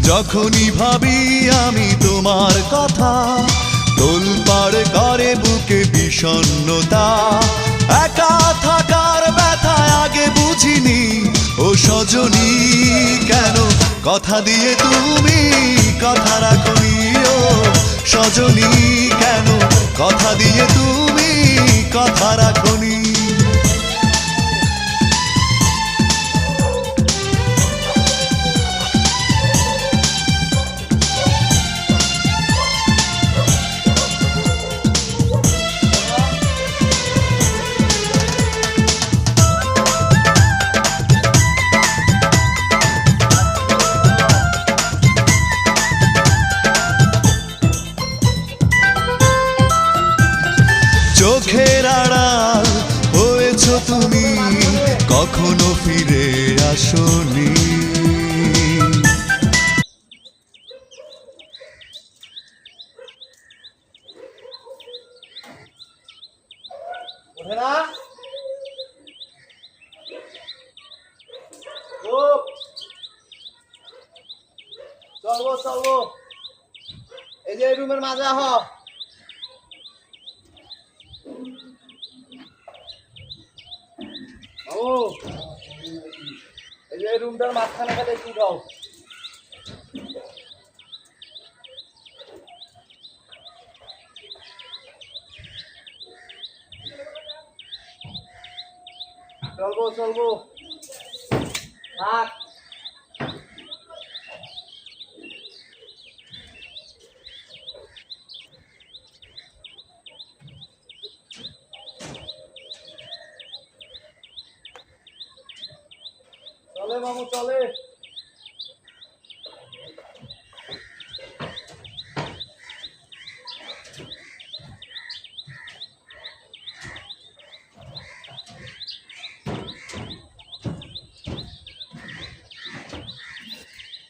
যখনই ভাবি আমি তোমার কথা, তোলপাড় করে বুকে বিষণ্ণতা। একা থাকার ব্যথা আগে বুঝিনি, ও সজনী কেন কথা দিয়ে তুমি কথা রাখনি। ও সজনী কেন কথা দিয়ে তুমি কথা রাখনি। চোখের আড়াল হয়েছ তুমি, কখনো ফিরে আসনি। চলবো চলবো, এই যে রুমের মাঝে আহ। এই যে রুমটার মাঝখানে গেলে কি খাও? চলবো চলবো, থাক। চলে মামু চলে।